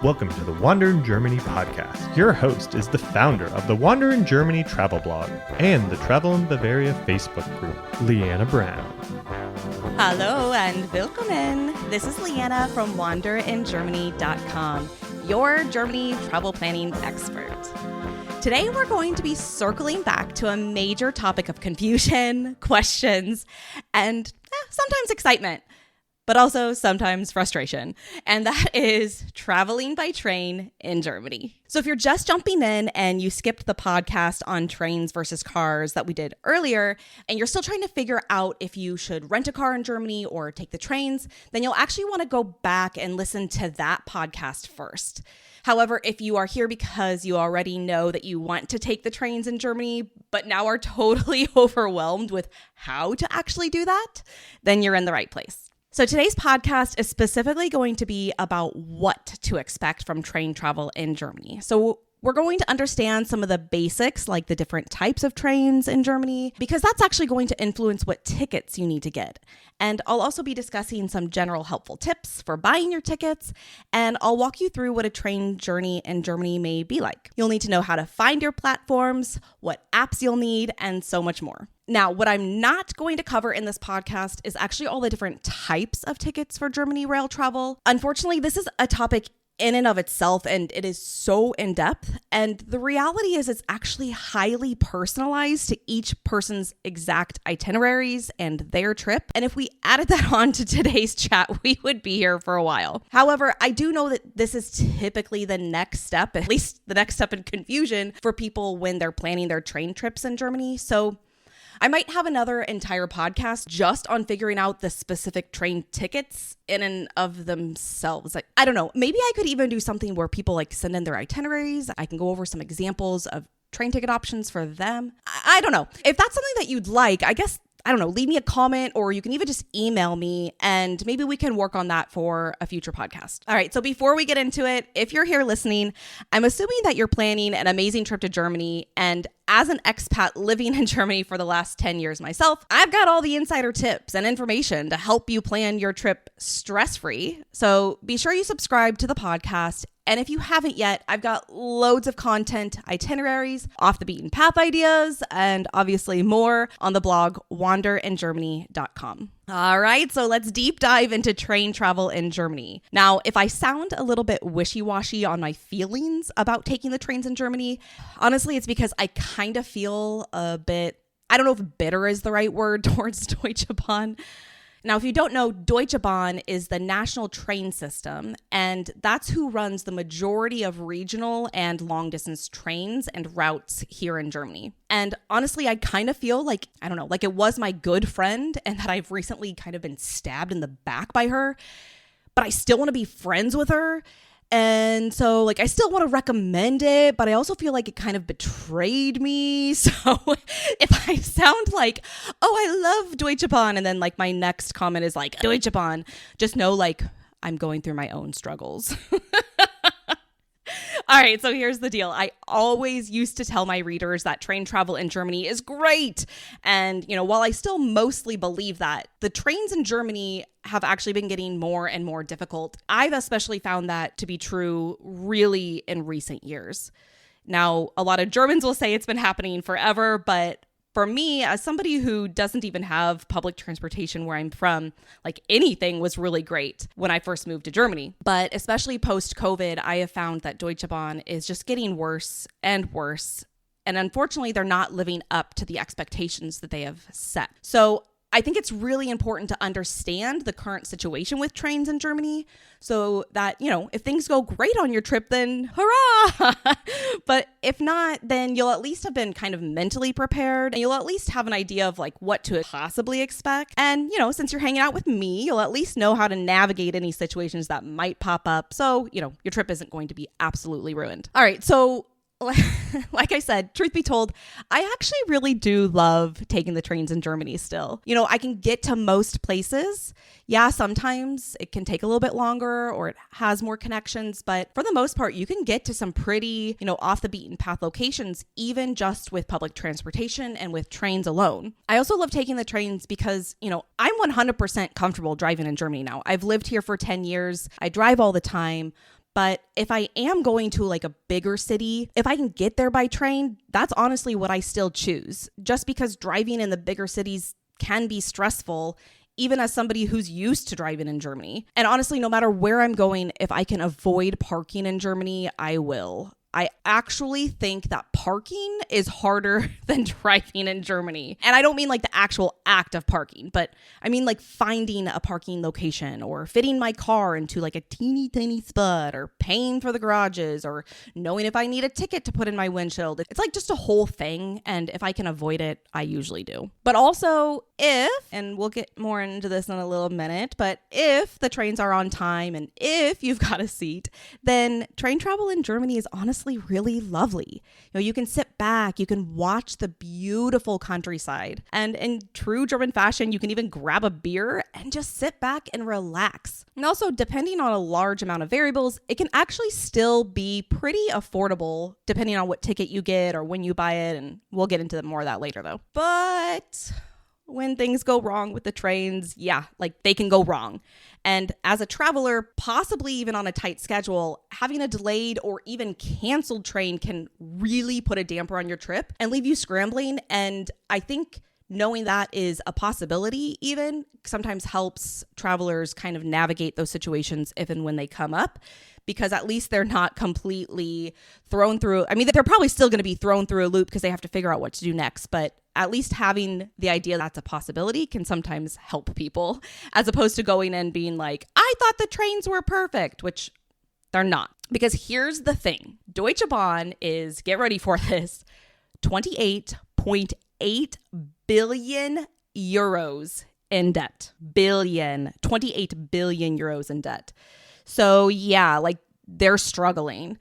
Welcome to the Wander in Germany podcast. Your host is the founder of the Wander in Germany travel blog and the Travel in Bavaria Facebook group, Leanna Brown. Hello and willkommen. This is Leanna from wanderingermany.com, your Germany travel planning expert. Today we're going to be circling back to a major topic of confusion, questions, and sometimes excitement, but also sometimes frustration, and that is traveling by train in Germany. So if you're just jumping in and you skipped the podcast on trains versus cars that we did earlier, and you're still trying to figure out if you should rent a car in Germany or take the trains, then you'll actually want to go back and listen to that podcast first. However, if you are here because you already know that you want to take the trains in Germany, but now are totally overwhelmed with how to actually do that, then you're in the right place. So today's podcast is specifically going to be about what to expect from train travel in Germany. So we're going to understand some of the basics, like the different types of trains in Germany, because that's actually going to influence what tickets you need to get. And I'll also be discussing some general helpful tips for buying your tickets, and I'll walk you through what a train journey in Germany may be like. You'll need to know how to find your platforms, what apps you'll need, and so much more. Now, what I'm not going to cover in this podcast is actually all the different types of tickets for Germany rail travel. Unfortunately, this is a topic in and of itself, and it is so in-depth. And the reality is it's actually highly personalized to each person's exact itineraries and their trip. And if we added that on to today's chat, we would be here for a while. However, I do know that this is typically the next step, at least the next step in confusion for people when they're planning their train trips in Germany. So I might have another entire podcast just on figuring out the specific train tickets in and of themselves. Like, I don't know, maybe I could even do something where people send in their itineraries. I can go over some examples of train ticket options for them. I don't know. If that's something that you'd like, I guess, I don't know, leave me a comment, or you can even just email me and maybe we can work on that for a future podcast. All right, so before we get into it, if you're here listening, I'm assuming that you're planning an amazing trip to Germany, and as an expat living in Germany for the last 10 years myself, I've got all the insider tips and information to help you plan your trip stress-free. So be sure you subscribe to the podcast. And if you haven't yet, I've got loads of content, itineraries, off the beaten path ideas, and obviously more on the blog wanderingermany.com. All right, so let's deep dive into train travel in Germany. Now, if I sound a little bit wishy-washy on my feelings about taking the trains in Germany, honestly, it's because I kind of feel a bit, I don't know if bitter is the right word towards Deutsche Bahn. Now, if you don't know, Deutsche Bahn is the national train system, and that's who runs the majority of regional and long-distance trains and routes here in Germany. And honestly, I kind of feel like, I don't know, like it was my good friend and that I've recently kind of been stabbed in the back by her, but I still want to be friends with her. And so I still want to recommend it, but I also feel like it kind of betrayed me. So if I sound like, oh, I love Deutsche Bahn, and then my next comment is Deutsche Bahn, just know I'm going through my own struggles. All right, so here's the deal. I always used to tell my readers that train travel in Germany is great. And, while I still mostly believe that, the trains in Germany have actually been getting more and more difficult. I've especially found that to be true really in recent years. Now, a lot of Germans will say it's been happening forever, but for me, as somebody who doesn't even have public transportation where I'm from, anything was really great when I first moved to Germany. But especially post-COVID, I have found that Deutsche Bahn is just getting worse and worse. And unfortunately, they're not living up to the expectations that they have set. So I think it's really important to understand the current situation with trains in Germany so that, if things go great on your trip, then hurrah! But if not, then you'll at least have been kind of mentally prepared, and you'll at least have an idea of what to possibly expect. And, since you're hanging out with me, you'll at least know how to navigate any situations that might pop up. So, your trip isn't going to be absolutely ruined. All right, so like I said, truth be told, I actually really do love taking the trains in Germany still. I can get to most places. Yeah, sometimes it can take a little bit longer or it has more connections, but for the most part, you can get to some pretty, off the beaten path locations, even just with public transportation and with trains alone. I also love taking the trains because, I'm 100% comfortable driving in Germany now. I've lived here for 10 years. I drive all the time. But if I am going to like a bigger city, if I can get there by train, that's honestly what I still choose. Just because driving in the bigger cities can be stressful, even as somebody who's used to driving in Germany. And honestly, no matter where I'm going, if I can avoid parking in Germany, I will. I actually think that parking is harder than driving in Germany. And I don't mean like the actual act of parking, but I mean like finding a parking location or fitting my car into like a teeny tiny spot or paying for the garages or knowing if I need a ticket to put in my windshield. It's like just a whole thing. And if I can avoid it, I usually do. But also and we'll get more into this in a little minute, but if the trains are on time and if you've got a seat, then train travel in Germany is honestly really lovely. You can sit back, you can watch the beautiful countryside, and in true German fashion, you can even grab a beer and just sit back and relax. And also, depending on a large amount of variables, it can actually still be pretty affordable depending on what ticket you get or when you buy it, and we'll get into more of that later though. But when things go wrong with the trains, like they can go wrong. And as a traveler, possibly even on a tight schedule, having a delayed or even canceled train can really put a damper on your trip and leave you scrambling. And I think knowing that is a possibility even sometimes helps travelers kind of navigate those situations if and when they come up, because at least they're not completely thrown through. I mean, they're probably still going to be thrown through a loop because they have to figure out what to do next. But at least having the idea that's a possibility can sometimes help people, as opposed to going and being like, I thought the trains were perfect, which they're not. Because here's the thing. Deutsche Bahn is, get ready for this, 28.8 billion euros in debt. 28 billion euros in debt. So like they're struggling.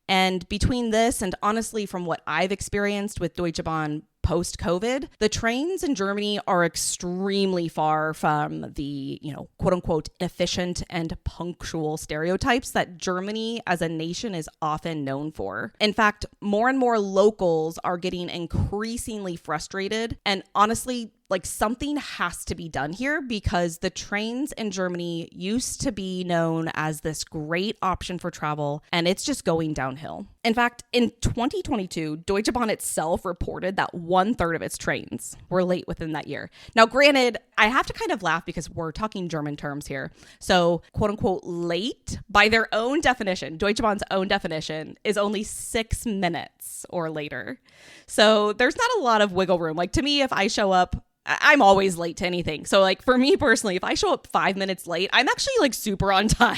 And between this and honestly, from what I've experienced with Deutsche Bahn post-COVID, the trains in Germany are extremely far from the, quote unquote, efficient and punctual stereotypes that Germany as a nation is often known for. In fact, more and more locals are getting increasingly frustrated. And honestly, like something has to be done here, because the trains in Germany used to be known as this great option for travel, and it's just going downhill. In fact, in 2022, Deutsche Bahn itself reported that 1/3 of its trains were late within that year. Now, granted, I have to kind of laugh because we're talking German terms here. So, quote unquote, late, by their own definition, Deutsche Bahn's own definition, is only 6 minutes or later. So there's not a lot of wiggle room. Like, to me, if I show up, I'm always late to anything. So like for me personally, if I show up 5 minutes late, I'm actually like super on time.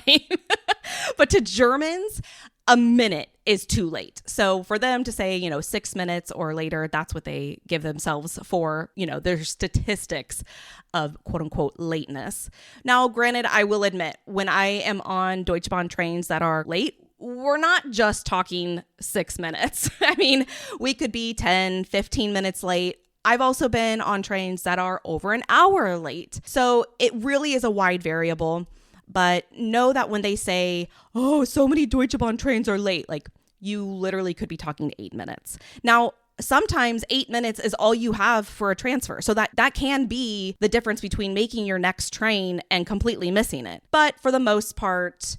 But to Germans, a minute is too late. So for them to say, 6 minutes or later, that's what they give themselves for, their statistics of quote unquote lateness. Now, granted, I will admit, when I am on Deutsche Bahn trains that are late, we're not just talking 6 minutes. I mean, we could be 10, 15 minutes late. I've also been on trains that are over an hour late. So it really is a wide variable. But know that when they say, oh, so many Deutsche Bahn trains are late, like you literally could be talking 8 minutes. Now, sometimes 8 minutes is all you have for a transfer. So that can be the difference between making your next train and completely missing it. But for the most part,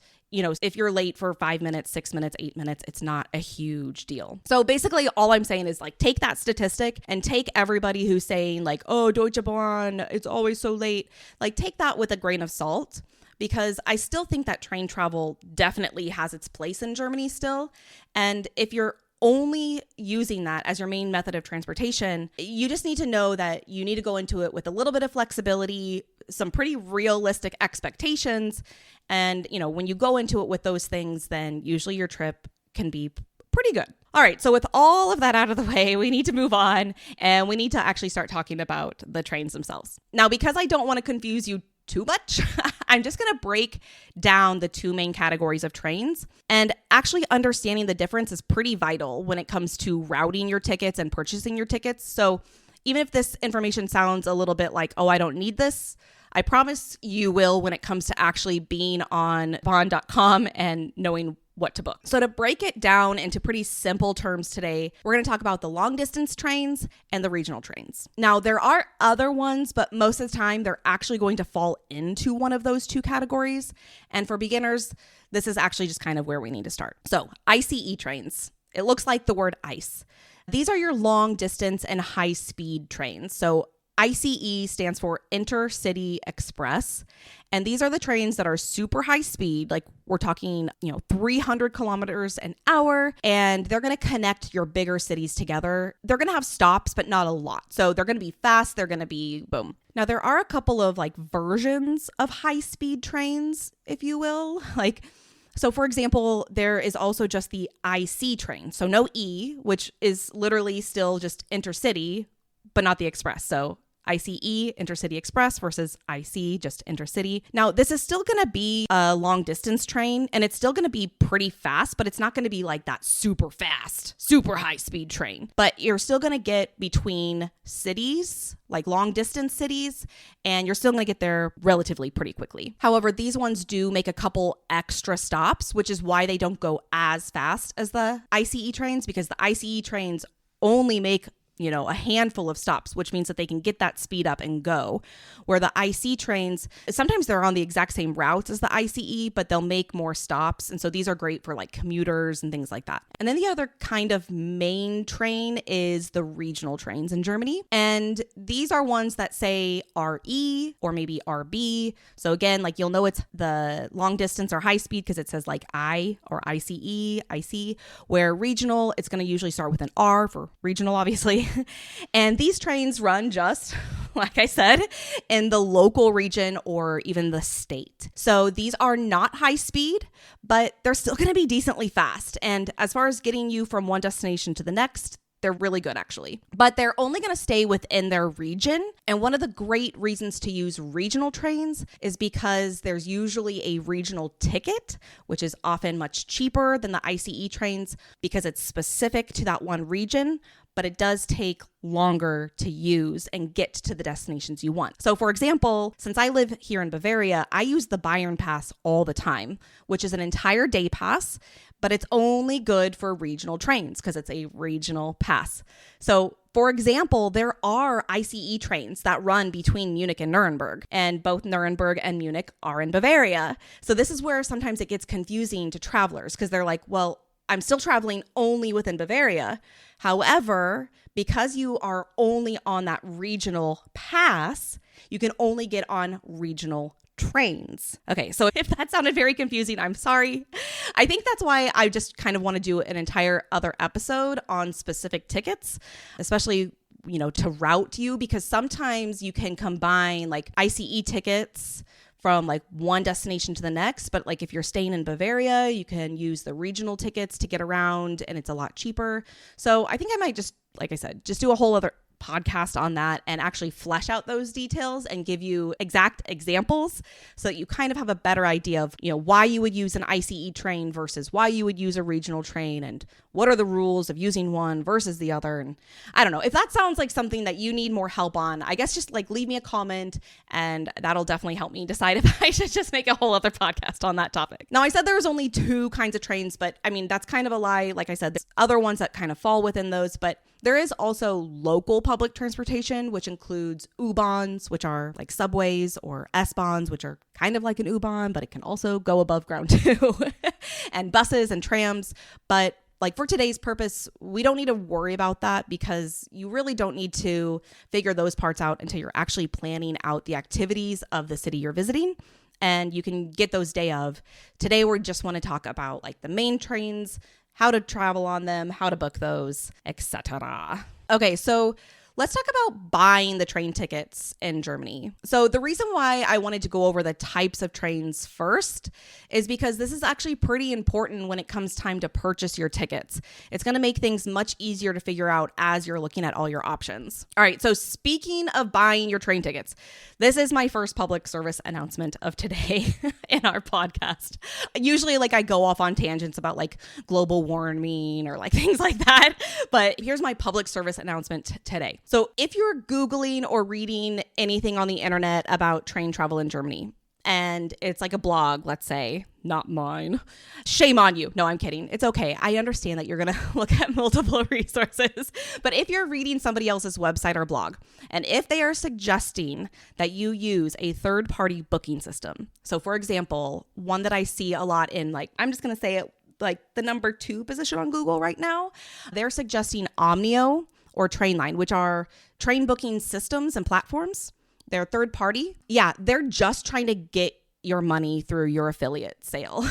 if you're late for 5 minutes, 6 minutes, 8 minutes, it's not a huge deal. So basically all I'm saying is like, take that statistic and take everybody who's saying like, oh, Deutsche Bahn, it's always so late. Like take that with a grain of salt, because I still think that train travel definitely has its place in Germany still. And if you're only using that as your main method of transportation, you just need to know that you need to go into it with a little bit of flexibility, some pretty realistic expectations. And, when you go into it with those things, then usually your trip can be pretty good. All right. So with all of that out of the way, we need to move on and we need to actually start talking about the trains themselves. Now, because I don't want to confuse you too much, I'm just going to break down the two main categories of trains. And actually understanding the difference is pretty vital when it comes to routing your tickets and purchasing your tickets. So even if this information sounds a little bit like, oh, I don't need this, I promise you will when it comes to actually being on Bahn.com and knowing what to book. So to break it down into pretty simple terms today, we're going to talk about the long distance trains and the regional trains. Now, there are other ones, but most of the time they're actually going to fall into one of those two categories. And for beginners, this is actually just kind of where we need to start. So ICE trains, it looks like the word ice. These are your long distance and high speed trains. So ICE stands for Intercity Express. And these are the trains that are super high speed, like we're talking, 300 kilometers an hour, and they're going to connect your bigger cities together. They're going to have stops, but not a lot. So they're going to be fast. They're going to be boom. Now, there are a couple of versions of high speed trains, if you will. So for example, there is also just the IC train. So no E, which is literally still just intercity, but not the express. So ICE, Intercity Express versus IC, just Intercity. Now, this is still going to be a long distance train, and it's still going to be pretty fast, but it's not going to be like that super fast, super high speed train. But you're still going to get between cities, like long distance cities, and you're still going to get there relatively pretty quickly. However, these ones do make a couple extra stops, which is why they don't go as fast as the ICE trains, because the ICE trains only make a handful of stops, which means that they can get that speed up and go. Where the IC trains, sometimes they're on the exact same routes as the ICE, but they'll make more stops. And so these are great for commuters and things like that. And then the other kind of main train is the regional trains in Germany. And these are ones that say RE or maybe RB. So again, you'll know it's the long distance or high speed because it says I or ICE, IC, where regional, it's going to usually start with an R for regional, obviously. And these trains run just, like I said, in the local region or even the state. So these are not high speed, but they're still going to be decently fast. And as far as getting you from one destination to the next, they're really good, actually. But they're only going to stay within their region. And one of the great reasons to use regional trains is because there's usually a regional ticket, which is often much cheaper than the ICE trains because it's specific to that one region, but it does take longer to use and get to the destinations you want. So for example, since I live here in Bavaria, I use the Bayern Pass all the time, which is an entire day pass, but it's only good for regional trains because it's a regional pass. So for example, there are ICE trains that run between Munich and Nuremberg, and both Nuremberg and Munich are in Bavaria. So this is where sometimes it gets confusing to travelers because they're like, well, I'm still traveling only within Bavaria. However, because you are only on that regional pass, you can only get on regional trains. Okay, so if that sounded very confusing, I'm sorry. I think that's why I just kind of want to do an entire other episode on specific tickets, especially to route you, because sometimes you can combine ICE tickets from one destination to the next. But if you're staying in Bavaria, you can use the regional tickets to get around and it's a lot cheaper. So I think I might just, like I said, just do a whole other podcast on that and actually flesh out those details and give you exact examples so that you kind of have a better idea of, why you would use an ICE train versus why you would use a regional train and what are the rules of using one versus the other. And I don't know if that sounds like something that you need more help on, I guess just leave me a comment and that'll definitely help me decide if I should just make a whole other podcast on that topic. Now, I said there was only two kinds of trains, but I mean, that's kind of a lie. Like I said, there's other ones that kind of fall within those, but there is also local public transportation, which includes U-Bahns, which are like subways, or S-Bahns, which are kind of like an U-Bahn, but it can also go above ground too, and buses and trams. But for today's purpose, we don't need to worry about that because you really don't need to figure those parts out until you're actually planning out the activities of the city you're visiting. And you can get those day of. Today, we just want to talk about the main trains, how to travel on them, how to book those, etc. Okay, so let's talk about buying the train tickets in Germany. So the reason why I wanted to go over the types of trains first is because this is actually pretty important when it comes time to purchase your tickets. It's going to make things much easier to figure out as you're looking at all your options. All right, so speaking of buying your train tickets, this is my first public service announcement of today in our podcast. Usually I go off on tangents about global warming or things like that, but here's my public service announcement today. So if you're Googling or reading anything on the internet about train travel in Germany, and it's like a blog, let's say, not mine. Shame on you. No, I'm kidding. It's okay. I understand that you're going to look at multiple resources. But if you're reading somebody else's website or blog, and if they are suggesting that you use a third-party booking system. So for example, one that I see a lot in, like, I'm just going to say it, like the number 2 position on Google right now, they're suggesting Omnio or Trainline, which are train booking systems and platforms. They're third party. Yeah, they're just trying to get your money through your affiliate sale.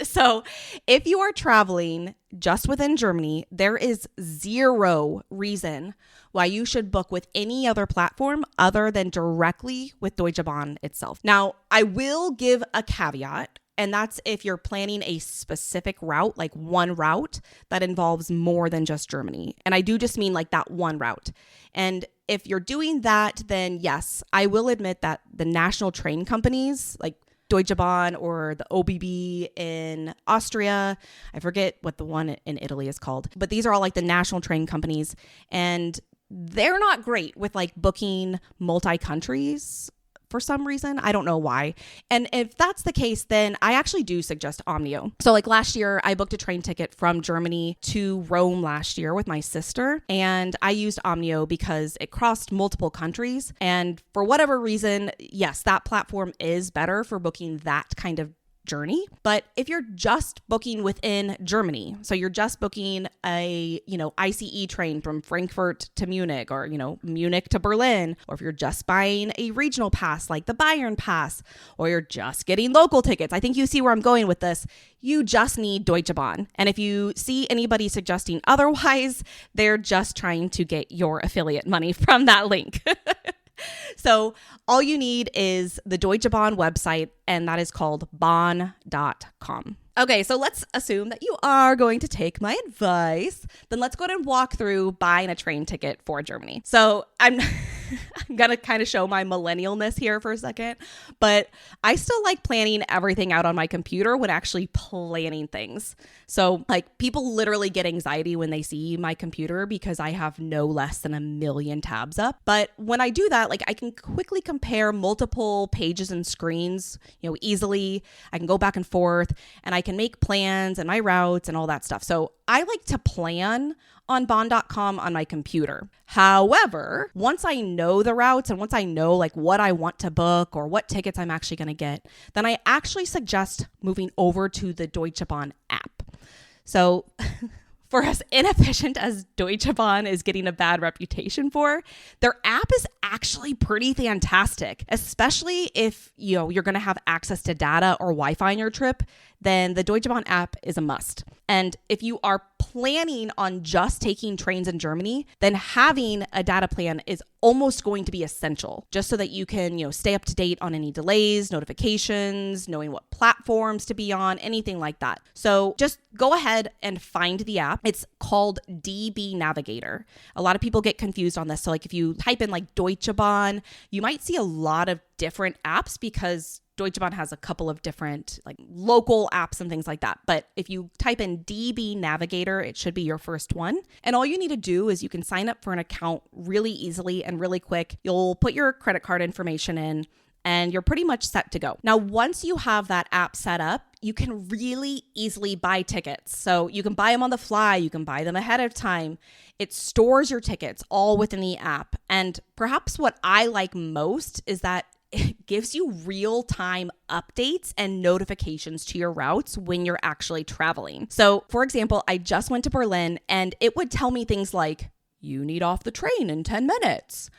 So if you are traveling just within Germany, there is zero reason why you should book with any other platform other than directly with Deutsche Bahn itself. Now, I will give a caveat, and that's if you're planning a specific route, like one route that involves more than just Germany. And I do just mean like that one route. And if you're doing that, then yes, I will admit that the national train companies like Deutsche Bahn or the OBB in Austria, I forget what the one in Italy is called, but these are all like the national train companies, and they're not great with like booking multi-countries for some reason. I don't know why. And if that's the case, then I actually do suggest Omnio. So like last year, I booked a train ticket from Germany to Rome last year with my sister, and I used Omnio because it crossed multiple countries. And for whatever reason, yes, that platform is better for booking that kind of journey. But if you're just booking within Germany, so you're just booking a, ICE train from Frankfurt to Munich, or, Munich to Berlin, or if you're just buying a regional pass like the Bayern pass, or you're just getting local tickets, I think you see where I'm going with this. You just need Deutsche Bahn. And if you see anybody suggesting otherwise, they're just trying to get your affiliate money from that link. So all you need is the Deutsche Bahn website, and that is called bahn.com. Okay, so let's assume that you are going to take my advice. Then let's go ahead and walk through buying a train ticket for Germany. So I'm going to kind of show my millennialness here for a second, but I still like planning everything out on my computer when actually planning things. So like people literally get anxiety when they see my computer because I have no less than 1 million tabs up. But when I do that, like I can quickly compare multiple pages and screens, easily. I can go back and forth, and I can make plans and my routes and all that stuff. So I like to plan on bahn.com on my computer. However, once I know the routes and once I know like what I want to book or what tickets I'm actually going to get, then I actually suggest moving over to the Deutsche Bahn app. So for as inefficient as Deutsche Bahn is getting a bad reputation for, their app is actually pretty fantastic, especially if you're going to have access to data or Wi-Fi on your trip. Then the Deutsche Bahn app is a must. And if you are planning on just taking trains in Germany, then having a data plan is almost going to be essential, just so that you can, stay up to date on any delays, notifications, knowing what platforms to be on, anything like that. So just go ahead and find the app. It's called DB Navigator. A lot of people get confused on this. So like if you type in like Deutsche Bahn, you might see a lot of different apps because Deutsche Bahn has a couple of different like local apps and things like that. But if you type in DB Navigator, it should be your first one. And all you need to do is you can sign up for an account really easily and really quick. You'll put your credit card information in and you're pretty much set to go. Now, once you have that app set up, you can really easily buy tickets. So you can buy them on the fly. You can buy them ahead of time. It stores your tickets all within the app. And perhaps what I like most is that it gives you real-time updates and notifications to your routes when you're actually traveling. So, for example, I just went to Berlin and it would tell me things like, you need off the train in 10 minutes.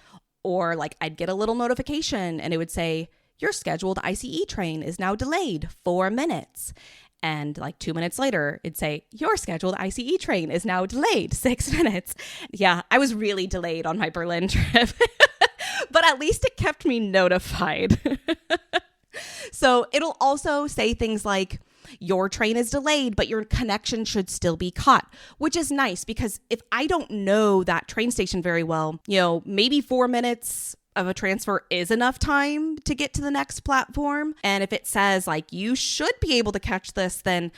Or like I'd get a little notification and it would say, your scheduled ICE train is now delayed 4 minutes. And like 2 minutes later, it'd say, your scheduled ICE train is now delayed 6 minutes. Yeah, I was really delayed on my Berlin trip. But at least it kept me notified. So it'll also say things like, your train is delayed, but your connection should still be caught, which is nice because if I don't know that train station very well, maybe 4 minutes of a transfer is enough time to get to the next platform. And if it says like, you should be able to catch this, then,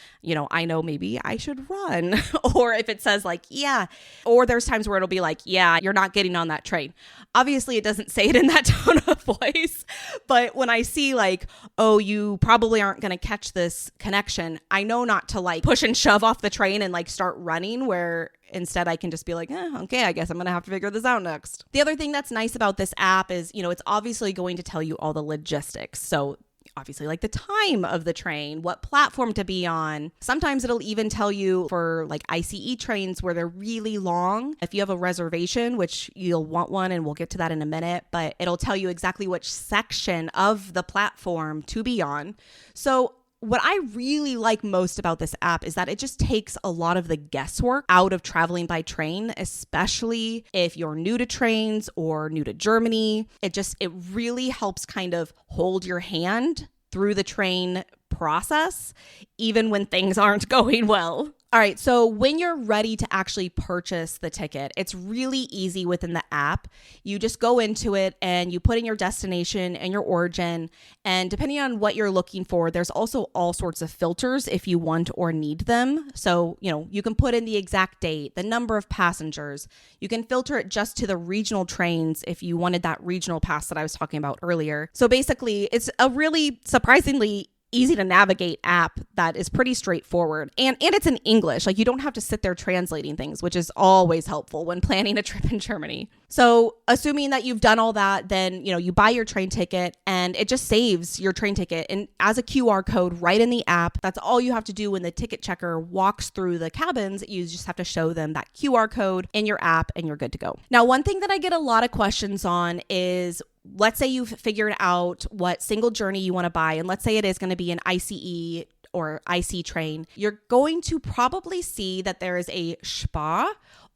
I know maybe I should run. Or if it says like, yeah, or there's times where it'll be like, yeah, you're not getting on that train. Obviously, it doesn't say it in that tone of voice. But when I see like, oh, you probably aren't going to catch this connection, I know not to like push and shove off the train and like start running, where instead I can just be like, okay, I guess I'm going to have to figure this out next. The other thing that's nice about this app is, it's obviously going to tell you all the logistics. So obviously like the time of the train, what platform to be on. Sometimes it'll even tell you for like ICE trains where they're really long, if you have a reservation, which you'll want one, and we'll get to that in a minute, but it'll tell you exactly which section of the platform to be on. So what I really like most about this app is that it just takes a lot of the guesswork out of traveling by train, especially if you're new to trains or new to Germany. It really helps kind of hold your hand through the train process, even when things aren't going well. All right, so when you're ready to actually purchase the ticket, it's really easy within the app. You just go into it and you put in your destination and your origin. And depending on what you're looking for, there's also all sorts of filters if you want or need them. So, you can put in the exact date, the number of passengers. You can filter it just to the regional trains if you wanted that regional pass that I was talking about earlier. So basically, it's a really surprisingly easy to navigate app that is pretty straightforward. And it's in English. Like, you don't have to sit there translating things, which is always helpful when planning a trip in Germany. So assuming that you've done all that, then, you buy your train ticket and it just saves your train ticket and as a QR code right in the app. That's all you have to do when the ticket checker walks through the cabins. You just have to show them that QR code in your app and you're good to go. Now, one thing that I get a lot of questions on is, let's say you've figured out what single journey you want to buy, and let's say it is going to be an ICE or IC train. You're going to probably see that there is a Spar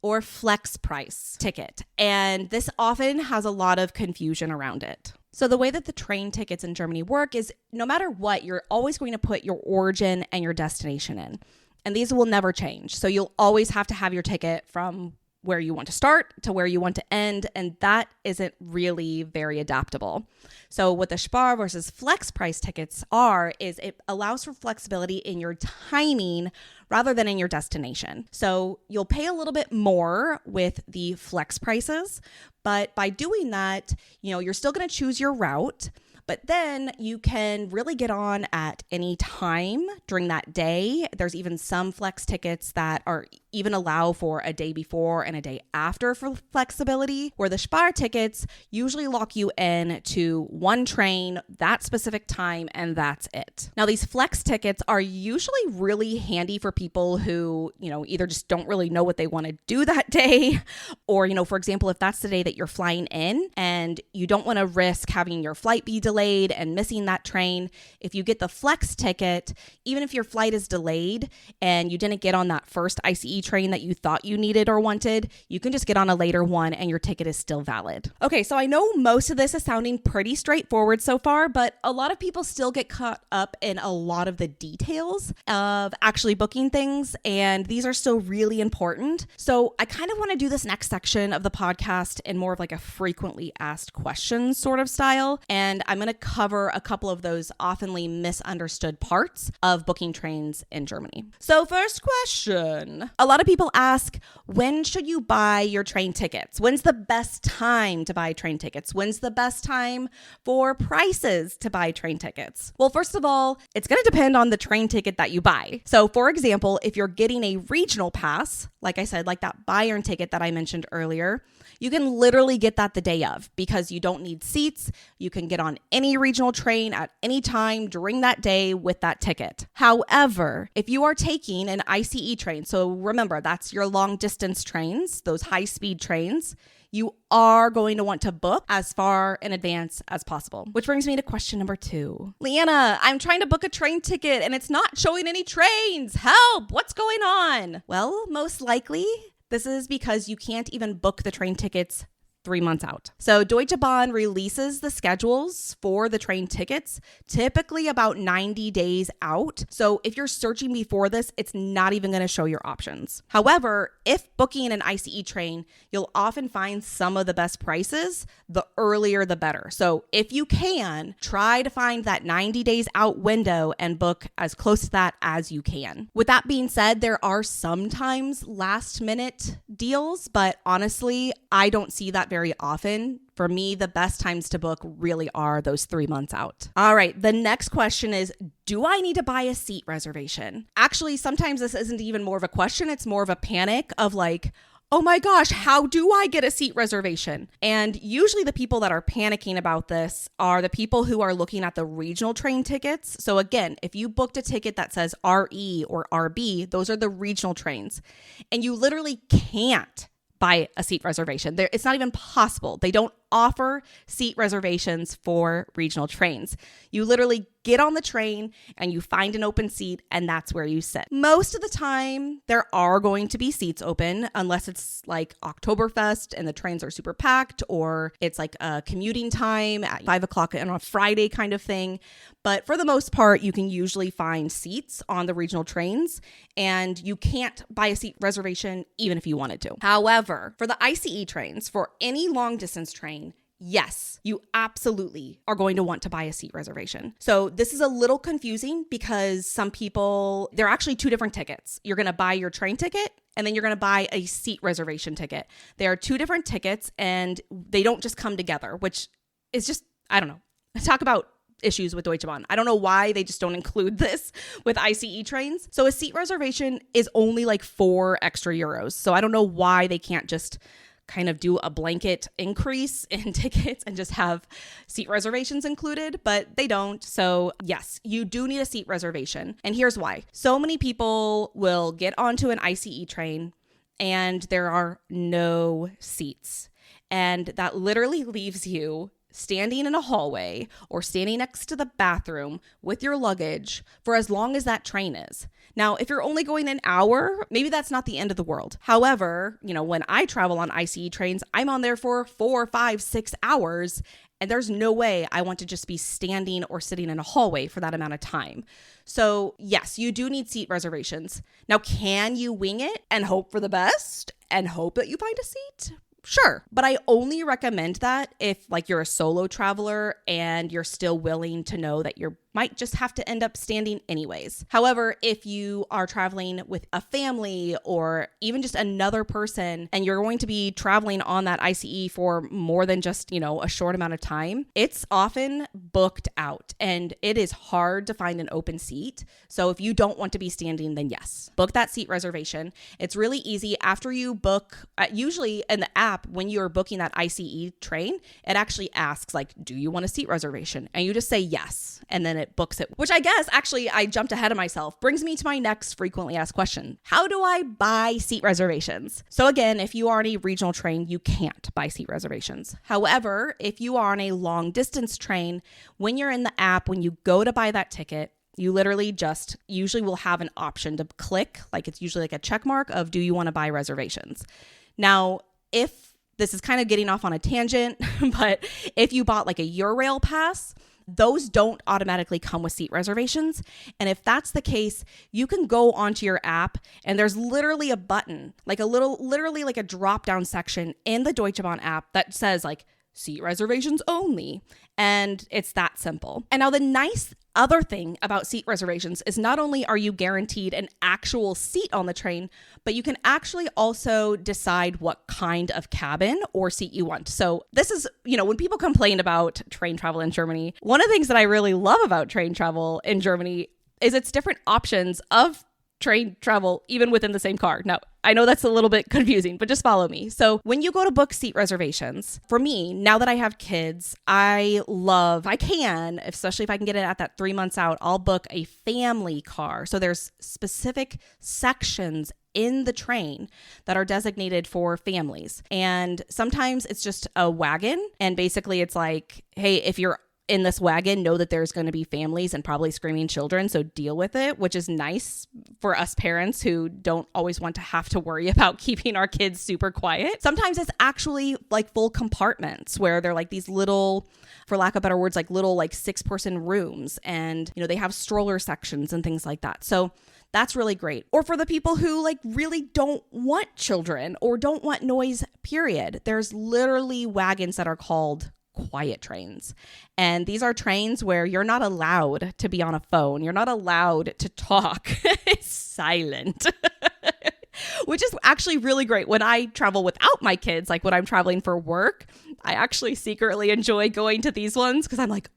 or flex price ticket, and this often has a lot of confusion around it. So the way that the train tickets in Germany work is, no matter what, you're always going to put your origin and your destination in, and these will never change. So you'll always have to have your ticket from where you want to start to where you want to end, and that isn't really very adaptable. So what the Spar versus flex price tickets are is it allows for flexibility in your timing rather than in your destination. So you'll pay a little bit more with the flex prices, but by doing that, you're still going to choose your route. But then you can really get on at any time during that day. There's even some flex tickets that are even allow for a day before and a day after for flexibility, where the Spar tickets usually lock you in to one train, that specific time, and that's it. Now, these flex tickets are usually really handy for people who, either just don't really know what they want to do that day, or, for example, if that's the day that you're flying in and you don't want to risk having your flight be delayed and missing that train. If you get the flex ticket, even if your flight is delayed and you didn't get on that first ICE train that you thought you needed or wanted, you can just get on a later one and your ticket is still valid. Okay, so I know most of this is sounding pretty straightforward so far, but a lot of people still get caught up in a lot of the details of actually booking things, and these are still really important. So I kind of want to do this next section of the podcast in more of like a frequently asked questions sort of style, and I'm going to cover a couple of those oftenly misunderstood parts of booking trains in Germany. So first question, a lot of people ask, when should you buy your train tickets? When's the best time to buy train tickets? When's the best time for prices to buy train tickets? Well, first of all, it's going to depend on the train ticket that you buy. So for example, if you're getting a regional pass, like I said, like that Bayern ticket that I mentioned earlier, you can literally get that the day of because you don't need seats. You can get on any regional train at any time during that day with that ticket. However, if you are taking an ICE train, so remember, that's your long distance trains, those high speed trains, you are going to want to book as far in advance as possible. Which brings me to question number 2. Leanna, I'm trying to book a train ticket and it's not showing any trains. Help! What's going on? Well, most likely, this is because you can't even book the train tickets 3 months out. So Deutsche Bahn releases the schedules for the train tickets typically about 90 days out. So if you're searching before this, it's not even going to show your options. However, if booking an ICE train, you'll often find some of the best prices, the earlier the better. So if you can, try to find that 90 days out window and book as close to that as you can. With that being said, there are sometimes last minute deals, but honestly, I don't see that very often. For me, the best times to book really are those 3 months out. All right, the next question is, do I need to buy a seat reservation? Actually, sometimes this isn't even more of a question. It's more of a panic of like, oh my gosh, how do I get a seat reservation? And usually the people that are panicking about this are the people who are looking at the regional train tickets. So again, if you booked a ticket that says RE or RB, those are the regional trains. And you literally can't buy a seat reservation. It's not even possible. They don't offer seat reservations for regional trains. You literally get on the train and you find an open seat and that's where you sit. Most of the time, there are going to be seats open unless it's like Oktoberfest and the trains are super packed, or it's like a commuting time at 5 o'clock on a Friday kind of thing. But for the most part, you can usually find seats on the regional trains, and you can't buy a seat reservation even if you wanted to. However, for the ICE trains, for any long distance train, yes, you absolutely are going to want to buy a seat reservation. So this is a little confusing because some people, they're actually two different tickets. You're going to buy your train ticket and then you're going to buy a seat reservation ticket. They are two different tickets and they don't just come together, which is just, I don't know. Talk about issues with Deutsche Bahn. I don't know why they just don't include this with ICE trains. So a seat reservation is only like 4 extra euros. So I don't know why they can't just kind of do a blanket increase in tickets and just have seat reservations included, but they don't. So yes, you do need a seat reservation. And here's why. So many people will get onto an ICE train and there are no seats. And that literally leaves you standing in a hallway or standing next to the bathroom with your luggage for as long as that train is. Now, if you're only going an hour, maybe that's not the end of the world. However, when I travel on ICE trains, I'm on there for 4, 5, 6 hours, and there's no way I want to just be standing or sitting in a hallway for that amount of time. So yes, you do need seat reservations. Now, can you wing it and hope for the best and hope that you find a seat? Sure. But I only recommend that if you're a solo traveler and you're still willing to know that you might just have to end up standing anyways. However, if you are traveling with a family or even just another person and you're going to be traveling on that ICE for more than just, a short amount of time, it's often booked out and it is hard to find an open seat. So if you don't want to be standing, then yes, book that seat reservation. It's really easy. After you book, usually in the app, when you're booking that ICE train, it actually asks do you want a seat reservation? And you just say yes. And then it books it, which I guess actually I jumped ahead of myself, brings me to my next frequently asked question. How do I buy seat reservations? So again, if you are on a regional train, you can't buy seat reservations. However, if you are on a long distance train, when you're in the app, when you go to buy that ticket, you literally just usually will have an option to click, it's usually a check mark of do you want to buy reservations? Now, if this is kind of getting off on a tangent, but if you bought a Eurail pass, those don't automatically come with seat reservations. And if that's the case, you can go onto your app and there's literally a button, literally a drop down section in the Deutsche Bahn app that says seat reservations only. And it's that simple. And now the nice other thing about seat reservations is not only are you guaranteed an actual seat on the train, but you can actually also decide what kind of cabin or seat you want. So this is, when people complain about train travel in Germany, one of the things that I really love about train travel in Germany is its different options of train travel even within the same car. Now, I know that's a little bit confusing, but just follow me. So when you go to book seat reservations, for me, now that I have kids, especially if I can get it at that 3 months out, I'll book a family car. So there's specific sections in the train that are designated for families. And sometimes it's just a wagon. And basically it's hey, if you're in this wagon know that there's going to be families and probably screaming children, so deal with it, which is nice for us parents who don't always want to have to worry about keeping our kids super quiet. Sometimes it's actually like full compartments where they're like these little, for lack of better words, like little like 6-person rooms, and they have stroller sections and things like that. So that's really great. Or for the people who like really don't want children or don't want noise, period. There's literally wagons that are called quiet trains. And these are trains where you're not allowed to be on a phone. You're not allowed to talk. It's silent. Which is actually really great. When I travel without my kids, like when I'm traveling for work, I actually secretly enjoy going to these ones because I'm like,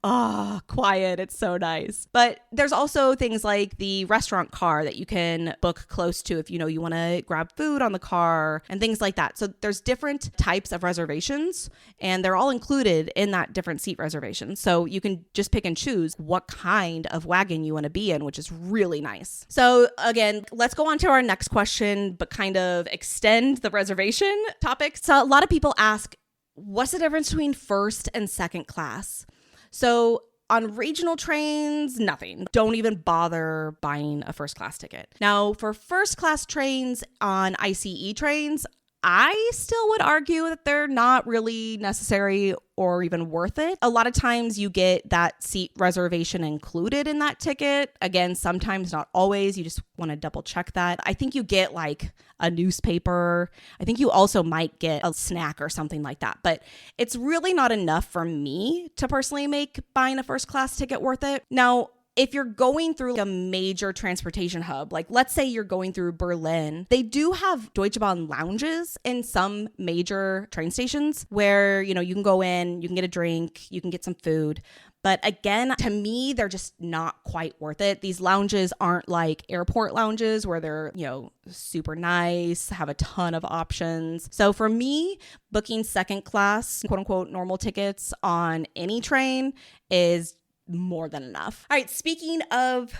quiet. It's so nice. But there's also things like the restaurant car that you can book close to if you want to grab food on the car and things like that. So there's different types of reservations, and they're all included in that different seat reservation. So you can just pick and choose what kind of wagon you want to be in, which is really nice. So again, let's go on to our next question, but kind of extend the reservation topic. So a lot of people ask, what's the difference between first and second class? So on regional trains, nothing. Don't even bother buying a first class ticket. Now, for first class trains on ICE trains, I still would argue that they're not really necessary or even worth it. A lot of times you get that seat reservation included in that ticket. Again, sometimes not always. You just want to double check that. I think you get like a newspaper. I think you also might get a snack or something like that. But it's really not enough for me to personally make buying a first class ticket worth it. Now, if you're going through a major transportation hub, like let's say you're going through Berlin, they do have Deutsche Bahn lounges in some major train stations where, you can go in, you can get a drink, you can get some food. But again, to me, they're just not quite worth it. These lounges aren't like airport lounges where they're, super nice, have a ton of options. So for me, booking second class, quote unquote, normal tickets on any train is more than enough. All right, speaking of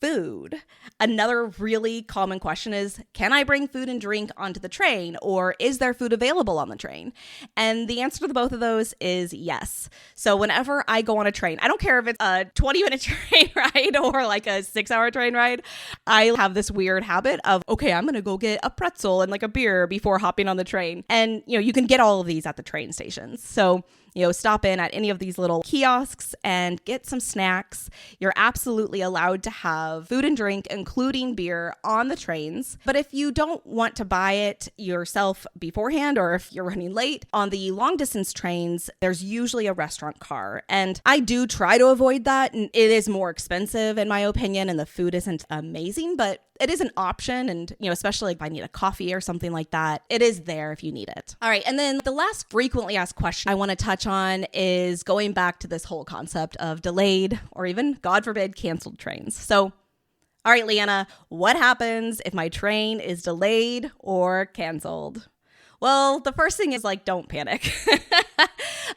food, another really common question is, can I bring food and drink onto the train, or is there food available on the train? And the answer to both of those is yes. So whenever I go on a train, I don't care if it's a 20-minute train ride or like a 6-hour train ride, I have this weird habit of, okay, I'm going to go get a pretzel and like a beer before hopping on the train. And, you can get all of these at the train stations. So stop in at any of these little kiosks and get some snacks. You're absolutely allowed to have food and drink, including beer, on the trains. But if you don't want to buy it yourself beforehand, or if you're running late, on the long distance trains, there's usually a restaurant car. And I do try to avoid that. And it is more expensive, in my opinion, and the food isn't amazing, but it is an option. And, especially if I need a coffee or something like that, it is there if you need it. All right. And then the last frequently asked question I want to touch on is going back to this whole concept of delayed or even, God forbid, canceled trains. So, all right, Leanna, what happens if my train is delayed or canceled? Well, the first thing is don't panic.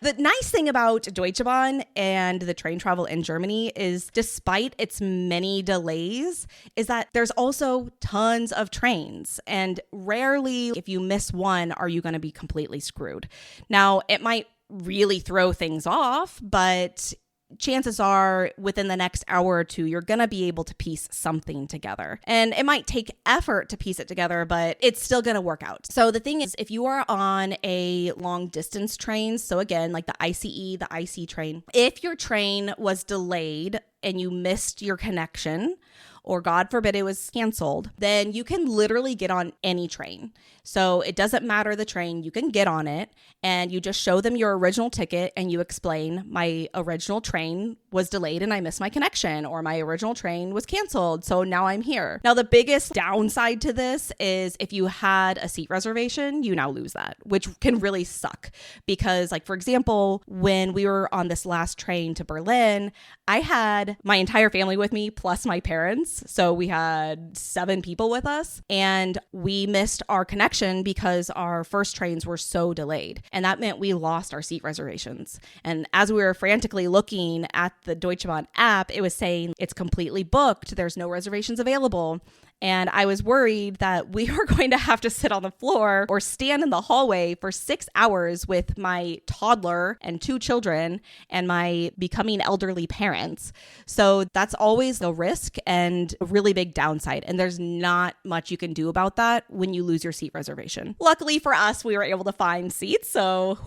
The nice thing about Deutsche Bahn and the train travel in Germany is, despite its many delays, is that there's also tons of trains. And rarely, if you miss one, are you going to be completely screwed. Now, it might really throw things off, but chances are within the next hour or two, you're going to be able to piece something together. And it might take effort to piece it together, but it's still going to work out. So the thing is, if you are on a long distance train, so again, like the ICE, the IC train, if your train was delayed and you missed your connection, or God forbid it was canceled, then you can literally get on any train. So it doesn't matter the train, you can get on it and you just show them your original ticket and you explain, my original train was delayed and I missed my connection, or my original train was canceled, so now I'm here. Now, the biggest downside to this is if you had a seat reservation, you now lose that, which can really suck. Because for example, when we were on this last train to Berlin, I had my entire family with me plus my parents. So we had 7 people with us, and we missed our connection because our first trains were so delayed. And that meant we lost our seat reservations. And as we were frantically looking at the Deutsche Bahn app, it was saying it's completely booked. There's no reservations available. And I was worried that we were going to have to sit on the floor or stand in the hallway for 6 hours with my toddler and 2 children and my becoming elderly parents. So that's always a risk and a really big downside. And there's not much you can do about that when you lose your seat reservation. Luckily for us, we were able to find seats. So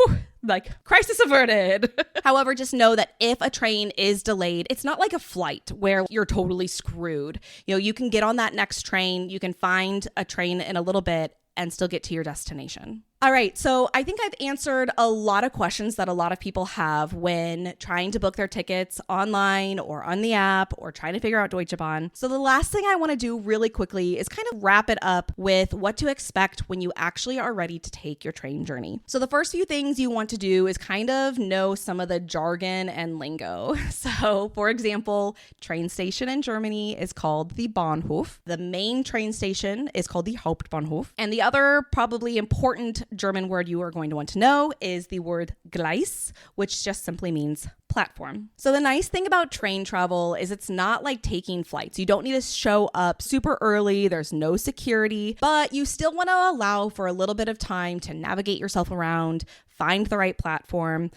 crisis averted. However, just know that if a train is delayed, it's not like a flight where you're totally screwed. You can get on that next train. You can find a train in a little bit and still get to your destination. All right, so I think I've answered a lot of questions that a lot of people have when trying to book their tickets online or on the app or trying to figure out Deutsche Bahn. So the last thing I want to do really quickly is kind of wrap it up with what to expect when you actually are ready to take your train journey. So the first few things you want to do is kind of know some of the jargon and lingo. So for example, train station in Germany is called the Bahnhof. The main train station is called the Hauptbahnhof. And the other probably important German word you are going to want to know is the word Gleis, which just simply means platform. So the nice thing about train travel is it's not like taking flights. You don't need to show up super early. There's no security, but you still want to allow for a little bit of time to navigate yourself around, find the right platform,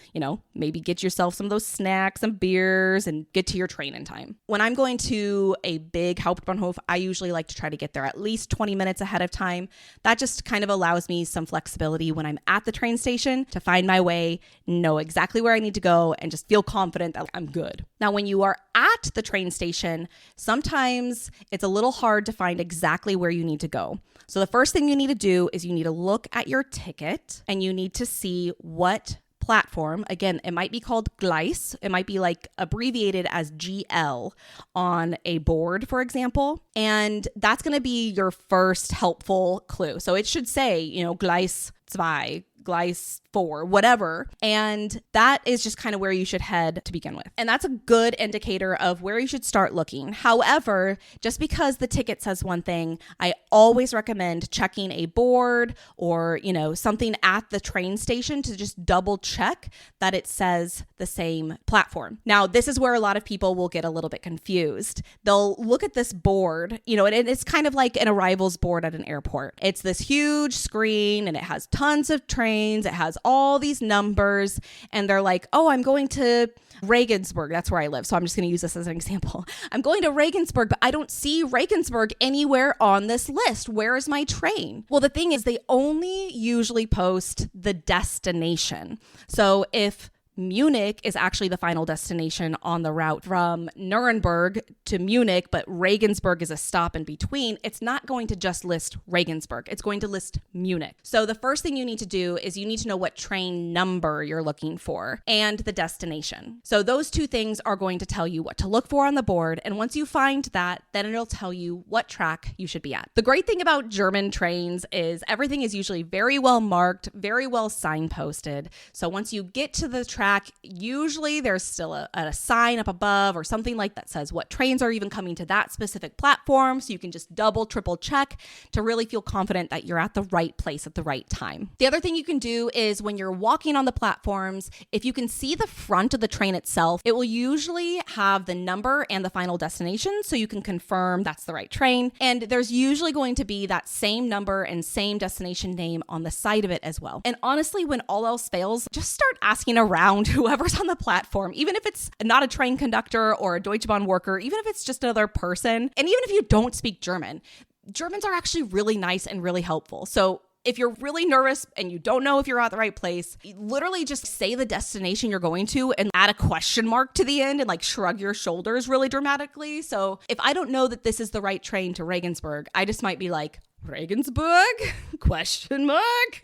maybe get yourself some of those snacks and beers and get to your train in time. When I'm going to a big Hauptbahnhof, I usually like to try to get there at least 20 minutes ahead of time. That just kind of allows me some flexibility when I'm at the train station to find my way, know exactly where I need to go, and just feel confident that I'm good. Now, when you are at the train station, sometimes it's a little hard to find exactly where you need to go. So the first thing you need to do is you need to look at your ticket and you need to see what platform. Again, it might be called Gleis. It might be like abbreviated as GL on a board, for example. And that's going to be your first helpful clue. So it should say, Gleis 2, Gleis 4, whatever. And that is just kind of where you should head to begin with. And that's a good indicator of where you should start looking. However, just because the ticket says one thing, I always recommend checking a board or, something at the train station to just double check that it says the same platform. Now, this is where a lot of people will get a little bit confused. They'll look at this board, and it's kind of like an arrivals board at an airport. It's this huge screen and it has tons of trains. It has all these numbers and they're like, oh, I'm going to Regensburg. That's where I live. So I'm just going to use this as an example. I'm going to Regensburg, but I don't see Regensburg anywhere on this list. Where is my train? Well, the thing is they only usually post the destination. So if Munich is actually the final destination on the route from Nuremberg to Munich, but Regensburg is a stop in between, it's not going to just list Regensburg. It's going to list Munich. So the first thing you need to do is you need to know what train number you're looking for and the destination. So those two things are going to tell you what to look for on the board. And once you find that, then it'll tell you what track you should be at. The great thing about German trains is everything is usually very well marked, very well signposted. So once you get to the track, usually there's still a sign up above or something like that says what trains are even coming to that specific platform. So you can just double, triple check to really feel confident that you're at the right place at the right time. The other thing you can do is when you're walking on the platforms, if you can see the front of the train itself, it will usually have the number and the final destination so you can confirm that's the right train. And there's usually going to be that same number and same destination name on the side of it as well. And honestly, when all else fails, just start asking around whoever's on the platform, even if it's not a train conductor or a Deutsche Bahn worker, even if it's just another person. And even if you don't speak German, Germans are actually really nice and really helpful. So if you're really nervous and you don't know if you're at the right place, literally just say the destination you're going to and add a question mark to the end and shrug your shoulders really dramatically. So if I don't know that this is the right train to Regensburg, I just might be like, Regensburg? Question mark?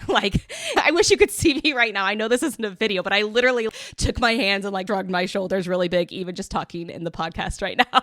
I wish you could see me right now. I know this isn't a video, but I literally took my hands and shrugged my shoulders really big, even just talking in the podcast right now.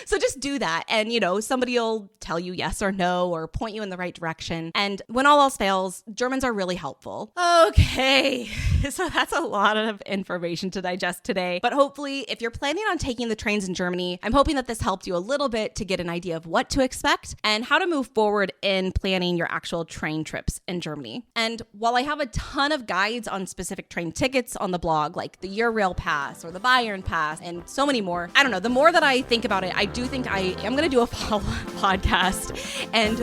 So just do that. And, somebody will tell you yes or no or point you in the right direction. And when all else fails, Germans are really helpful. Okay. So that's a lot of information to digest today. But hopefully, if you're planning on taking the trains in Germany, I'm hoping that this helped you a little bit to get an idea of what to expect and how to move forward in planning your actual train trips in Germany. And while I have a ton of guides on specific train tickets on the blog, like the Eurail Pass or the Bayern Pass and so many more, I don't know, the more that I think about it, I do do think I am going to do a follow-up podcast and,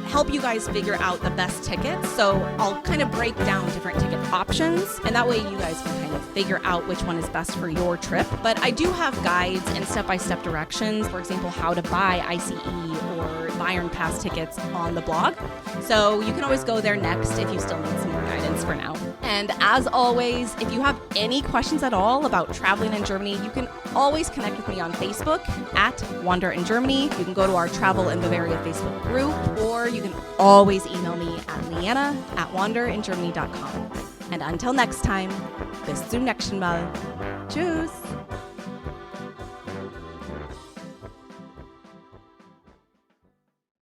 help you guys figure out the best tickets. So I'll kind of break down different ticket options, and that way you guys can kind of figure out which one is best for your trip. But I do have guides and step-by-step directions, for example, how to buy ICE or Bayern Pass tickets on the blog. So you can always go there next if you still need some more guidance for now. And as always, if you have any questions at all about traveling in Germany, you can always connect with me on Facebook at Wander in Germany. You can go to our Travel in Bavaria Facebook group, or you can always email me at Leanna@wanderingermany.com. And until next time, bis zum nächsten Mal. Tschüss!